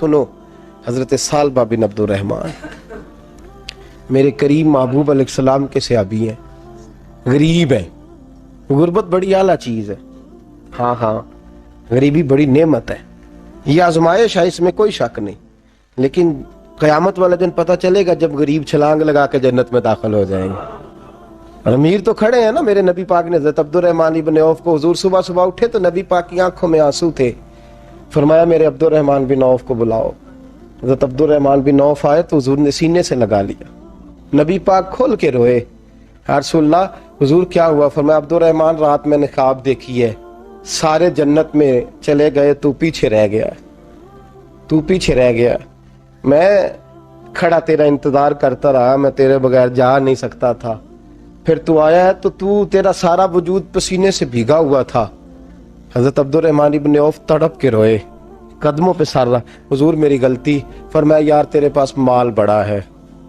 سنو، حضرت سالبہ بن عبد الرحمن میرے کریم محبوب علیہ السلام کے صحابی ہیں، غریب ہیں۔ غربت بڑی اعلیٰ چیز ہے، ہاں ہاں غریبی بڑی نعمت ہے، یہ آزمائش ہے، اس میں کوئی شک نہیں، لیکن قیامت والے دن پتہ چلے گا جب غریب چھلانگ لگا کے جنت میں داخل ہو جائیں گے۔ اور امیر تو کھڑے ہیں نا، میرے نبی پاک نے حضرت عبد الرحمن بن عوف کو، حضور صبح صبح اٹھے تو نبی پاک کی آنکھوں میں آنسو تھے، فرمایا میرے عبد الرحمن بن عوف کو بلاؤ۔ حضرت عبد الرحمن بن عوف آئے تو حضور نے سینے سے لگا لیا، نبی پاک کھول کے روئے، یا رسول اللہ حضور کیا ہوا؟ فرمایا عبد الرحمن رات میں نے خواب دیکھی ہے، سارے جنت میں چلے گئے، تو پیچھے رہ گیا، تو پیچھے رہ گیا، میں کھڑا تیرا انتظار کرتا رہا، میں تیرے بغیر جا نہیں سکتا تھا، پھر تو آیا ہے تو تیرا سارا وجود پسینے سے بھیگا ہوا تھا۔ حضرت عبد الرحمن بن عوف تڑپ کے روئے، قدموں پہ سر رہا، حضور میری غلطی۔ فرمایا یار تیرے پاس مال بڑا ہے،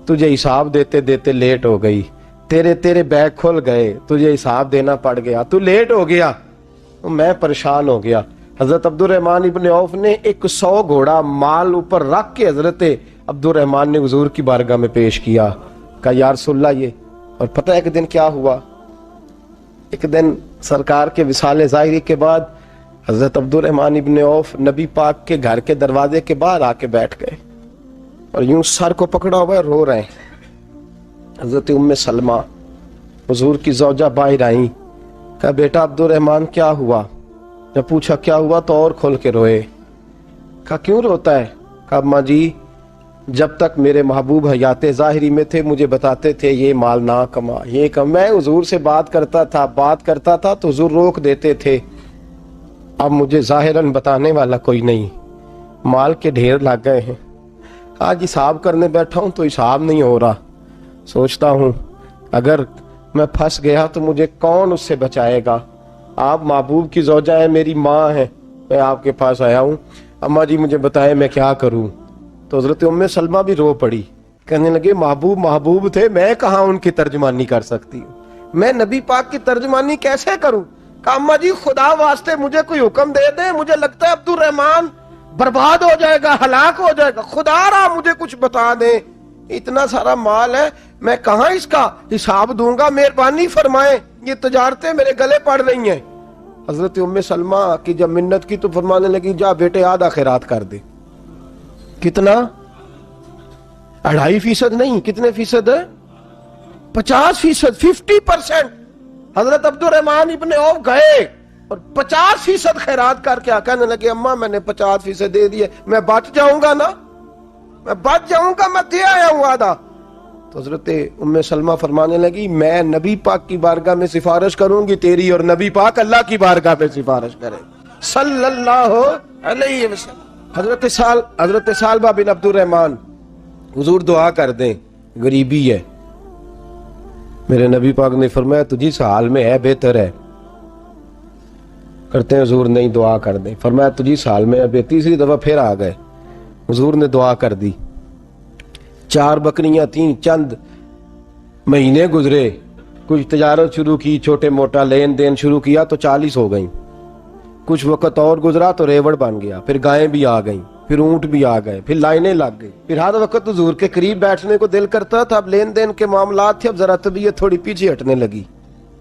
تجھے حساب دیتے دیتے لیٹ ہو گئی، تیرے بیگ کھل گئے، تجھے حساب دینا پڑ گیا، تو لیٹ ہو گیا، میں پریشان ہو گیا۔ حضرت عبد الرحمن ابن عوف نے 100 گھوڑا مال اوپر رکھ کے حضرت عبد الرحمن نے حضور کی بارگاہ میں پیش کیا، کہا یا رسول اللہ یہ۔ اور پتہ ہے ایک دن کیا ہوا؟ ایک دن سرکار کے وصال ظاہری کے بعد حضرت عبد الرحمن ابن عوف نبی پاک کے گھر کے دروازے کے باہر آ کے بیٹھ گئے اور یوں سر کو پکڑا ہوا ہے، رو رہے ہیں۔ حضرت ام سلمہ حضور کی زوجہ باہر آئیں، کہا بیٹا عبد الرحمن کیا ہوا؟ جب پوچھا کیا ہوا تو اور کھول کے روئے، کہا کیوں روتا ہے؟ کہا اماں جی جب تک میرے محبوب حیات ظاہری میں تھے مجھے بتاتے تھے یہ مال نہ کما، یہ کم، میں حضور سے بات کرتا تھا تو حضور روک دیتے تھے، اب مجھے ظاہراً بتانے والا کوئی نہیں، مال کے ڈھیر لگ گئے ہیں، آج حساب کرنے بیٹھا ہوں تو حساب نہیں ہو رہا، سوچتا ہوں اگر میں پھنس گیا تو مجھے کون اس سے بچائے گا؟ آپ محبوب کی زوجہ ہیں، میری ماں ہے، میں آپ کے پاس آیا ہوں، اماں جی مجھے بتائیں میں کیا کروں؟ تو حضرت ام سلمہ بھی رو پڑی، کہنے لگے محبوب تھے، میں کہاں ان کی ترجمانی کر سکتی ہوں، میں نبی پاک کی ترجمانی کیسے کروں؟ کہا اماں جی خدا واسطے مجھے کوئی حکم دے دیں، مجھے لگتا ہے عبد الرحمن برباد ہو جائے گا، ہلاک ہو جائے گا، خدا رہا مجھے کچھ بتا دیں، اتنا سارا مال ہے میں کہاں اس کا حساب دوں گا، مہربانی فرمائیں، یہ تجارتیں میرے گلے پڑ رہی ہیں۔ حضرت ام سلمہ کی جب منت کی تو فرمانے لگی جا بیٹے آدھا خیرات کر دے۔ کتنا؟ 2.5% نہیں، کتنے فیصد ہے؟ 50%، 50%۔ حضرت عبد الرحمن ابن عوف گئے اور 50% خیرات کر کے کہنے لگے اماں میں نے 50% دے دیے، میں بچ جاؤں گا نا، میں بچ جاؤں گا، میں دے آیا ہوں آدھا۔ تو حضرت ام سلمہ فرمانے لگی میں نبی پاک کی بارگاہ میں سفارش کروں گی تیری، اور نبی پاک اللہ کی بارگاہ میں سفارش کرے صلی اللہ علیہ وسلم۔ حضرت سالبہ بن عبد الرحمن حضور دعا کر دیں، غریبی ہے، میرے نبی پاک نے فرمایا تجھی اس حال میں ہے بہتر ہے، کرتے ہیں حضور نہیں دعا کر دیں، فرمایا تجھی اس حال میں ہے، تیسری دفعہ پھر آ گئے، حضور نے دعا کر دی، 4 بکریاں تھیں، چند مہینے گزرے، کچھ تجارت شروع کی، چھوٹے موٹا لین دین شروع کیا تو 40 ہو گئیں، کچھ وقت اور گزرا تو ریوڑ بن گیا، پھر گائیں بھی آ گئیں، پھر اونٹ بھی آ گئے، پھر لائنیں لگ گئی، پھر ہر وقت حضور کے قریب بیٹھنے کو دل کرتا تھا، اب لین دین کے معاملات تھے، اب ذرا طبیعت تھوڑی پیچھے ہٹنے لگی،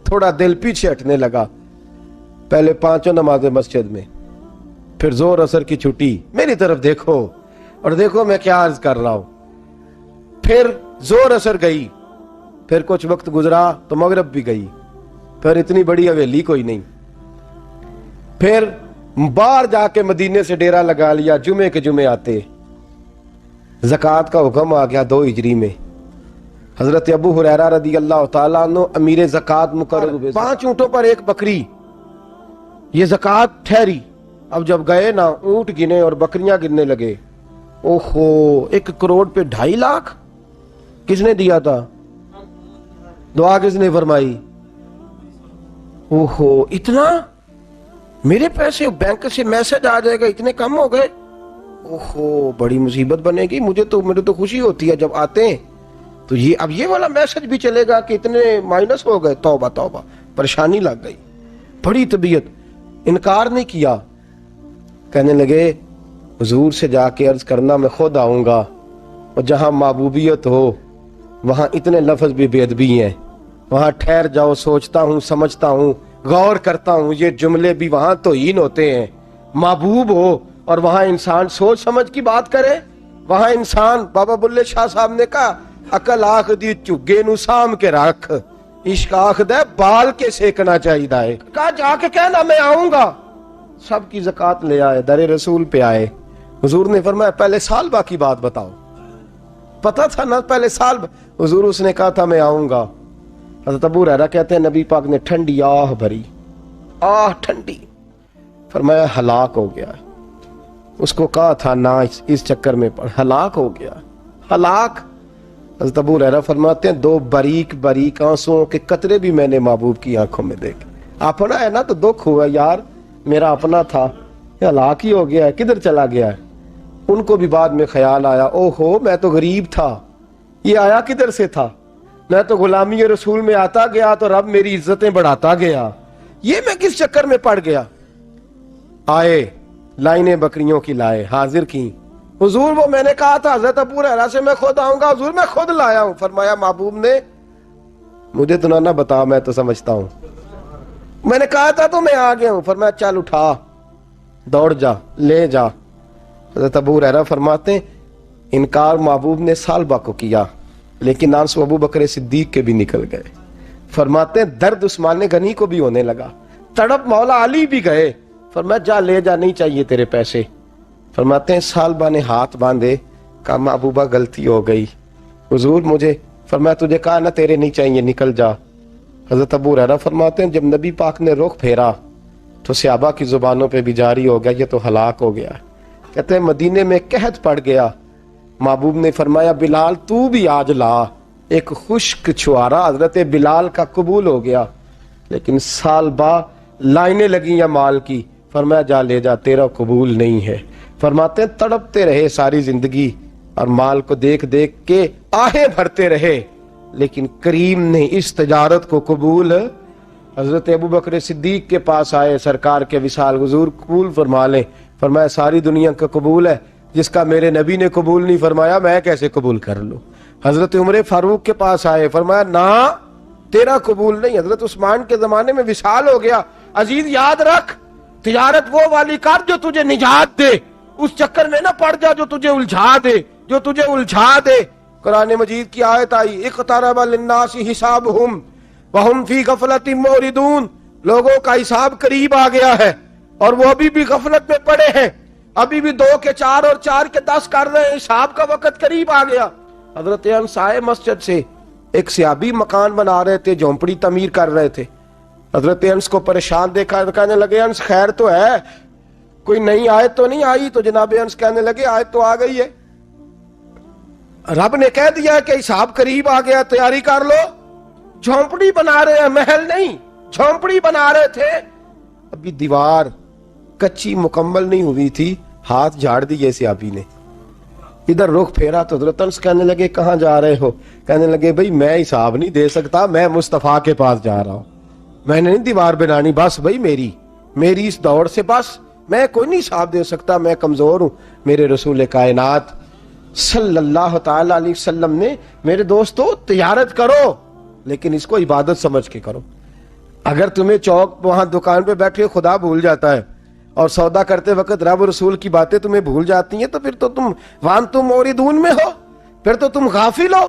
تھوڑا دل پیچھے ہٹنے لگا، پہلے 5 نمازیں مسجد میں، پھر زور اثر کی چھٹی، میری طرف دیکھو اور دیکھو میں کیا عرض کر رہا ہوں، پھر زور اثر گئی، پھر کچھ وقت گزرا تو مغرب بھی گئی، پھر اتنی بڑی حویلی کوئی نہیں، پھر باہر جا کے مدینے سے ڈیرا لگا لیا، جمعے کے جمعے آتے، زکوٰۃ کا حکم آ گیا 2 ہجری میں، حضرت ابو ہریرہ رضی اللہ تعالیٰ عنہ امیر زکوٰۃ مقرر ہوئے، 5 اونٹوں پر 1 بکری، یہ زکوٰۃ ٹھہری۔ اب جب گئے نا اونٹ گنے اور بکریاں گننے لگے، اوہو 1 کروڑ پہ 2.5 لاکھ کس نے دیا تھا؟ دعا کس نے فرمائی؟ اوہو اتنا، میرے پیسے بینک سے میسج آ جائے گا اتنے کم ہو گئے، اوہو بڑی مصیبت بنے گی، مجھے تو خوشی ہوتی ہے جب آتے ہیں تو اب یہ والا میسج بھی چلے گا کہ اتنے مائنس ہو گئے، توبہ توبہ، پریشانی لگ گئی، بڑی طبیعت، انکار نہیں کیا، کہنے لگے حضور سے جا کے عرض کرنا میں خود آؤں گا، اور جہاں محبوبیت ہو وہاں اتنے لفظ بھی بے ادبی ہیں، وہاں ٹھہر جاؤ، سوچتا ہوں، سمجھتا ہوں، غور کرتا ہوں، یہ جملے بھی وہاں توہین ہوتے ہیں۔ محبوب ہو اور وہاں انسان سوچ سمجھ کی بات کرے، وہاں انسان، بابا بلے شاہ صاحب نے کہا عقل آخ دی چگے نو سام کے رکھ، عشق آخ دے بال کے سیکنا چاہیے، کہا جا کے کہنا میں آؤں گا۔ سب کی زکوٰۃ لے آئے، در رسول پہ آئے، حضور نے فرمایا پہلے سالبہ کی بات بتاؤ، پتہ تھا نا پہلے سال، حضور اس نے کہا تھا میں آؤں گا۔ حضرت ابو ہریرہ کہتے ہیں نبی پاک نے ٹھنڈی آہ بھری، آہ ٹھنڈی، فرمایا ہلاک ہو گیا۔ اس کو کہا تھا نہ اس چکر میں پڑ، ہلاک ہو گیا، ہلاک۔ حضرت ابو ہریرہ فرماتے ہیں دو باریک باریک آنسوؤں کے قطرے بھی میں نے محبوب کی آنکھوں میں دیکھے۔ اپنا ہے نا تو دکھ ہوا، یار میرا اپنا تھا، ہلاک ہی ہو گیا ہے، کدھر چلا گیا ہے۔ ان کو بھی بعد میں خیال آیا، او ہو میں تو غریب تھا، یہ آیا کدھر سے تھا، میں تو غلامی رسول میں آتا گیا تو رب میری عزتیں بڑھاتا گیا، یہ میں کس چکر میں پڑ گیا۔ آئے لائنیں بکریوں کی لائے، حاضر کی، حضور وہ میں نے کہا تھا حضرت ابو ہریرہ سے میں خود آؤں گا، حضور میں خود لایا ہوں۔ فرمایا محبوب نے مجھے تو نہ بتا، میں تو سمجھتا ہوں، میں نے کہا تھا تو میں آ گیا ہوں۔ فرمایا چل اٹھا، دوڑ جا، لے جا۔ حضرت ابو ہریرہ فرماتے ہیں انکار محبوب نے سالبہ کو کیا، لیکن آنسو ابو بکر صدیق کے بھی نکل گئے۔ فرماتے ہیں درد عثمان غنی کو بھی ہونے لگا، تڑپ مولا علی بھی گئے۔ فرمایا جا لے جا، نہیں چاہیے تیرے پیسے۔ فرماتے ہیں سالبہ نے ہاتھ باندھے، کہا محبوبہ غلطی ہو گئی، حضور مجھے، فرمایا تجھے کہا نہ تیرے نہیں چاہیے، نکل جا۔ حضرت ابو ہریرہ فرماتے ہیں جب نبی پاک نے رخ پھیرا تو صحابہ کی زبانوں پہ بھی جاری ہو گیا یہ تو ہلاک ہو گیا۔ کہتے ہیں مدینے میں قحط پڑ گیا، محبوب نے فرمایا بلال تو بھی آج لا، ایک خشک چھوارا حضرت بلال کا قبول ہو گیا۔ لیکن سالبہ لائنیں لگیں یا مال کی، فرمایا جا لے جا، تیرا قبول نہیں ہے۔ فرماتے ہیں تڑپتے رہے ساری زندگی اور مال کو دیکھ دیکھ کے آہیں بھرتے رہے، لیکن کریم نے اس تجارت کو قبول، حضرت ابو بکر صدیق کے پاس آئے، سرکار کے وصال، حضور قبول فرما لیں۔ فرمایا ساری دنیا کا قبول ہے، جس کا میرے نبی نے قبول نہیں فرمایا میں کیسے قبول کر لوں۔ حضرت عمر فاروق کے پاس آئے، فرمایا نہ تیرا قبول نہیں۔ حضرت عثمان کے زمانے میں وصال ہو گیا۔ عزیز یاد رکھ، تجارت وہ والی کر جو تجھے نجات دے، اس چکر میں نہ پڑ جا جو تجھے الجھا دے۔ قرآن مجید کی آیت آئی اقترب للناس حسابہم وہم فی غفلۃ معرضون، لوگوں کا حساب قریب آ گیا ہے اور وہ ابھی بھی غفلت میں پڑے ہیں، ابھی بھی 2 کے 4 اور 4 کے 10 کر رہے ہیں، حساب کا وقت قریب آ گیا۔ حضرت انس آئے مسجد سے، ایک صحابی مکان بنا رہے تھے، جھونپڑی تعمیر کر رہے تھے۔ حضرت انس کو پریشان دیکھا، کہنے لگے انس خیر تو ہے، کوئی نئی آیت تو نہیں آئی؟ تو جناب انس کہنے لگے آیت تو آ گئی ہے، رب نے کہہ دیا کہ حساب قریب آ گیا، تیاری کر لو۔ جھونپڑی بنا رہے ہیں، محل نہیں، جھونپڑی بنا رہے تھے، ابھی دیوار کچی مکمل نہیں ہوئی تھی، ہاتھ جھاڑ دیے صحابی نے، ادھر رخ پھیرا تو حضرت انس کہنے لگے کہاں جا رہے ہو؟ کہنے لگے بھائی میں حساب نہیں دے سکتا، میں مصطفیٰ کے پاس جا رہا ہوں، میں نے نہیں دیوار بنانی، بس بھائی میری اس دوڑ سے بس میں کوئی نہیں حساب دے سکتا، میں کمزور ہوں۔ میرے رسول کائنات صلی اللہ تعالی علیہ وسلم نے، میرے دوستو تجارت کرو لیکن اس کو عبادت سمجھ کے کرو۔ اگر تمہیں چوک وہاں دکان پہ بیٹھے خدا بھول جاتا ہے اور سودا کرتے وقت رب رسول کی باتیں تمہیں بھول جاتی ہیں، تو پھر تو تم وانتم موردون میں ہو، پھر تو تم غافل ہو۔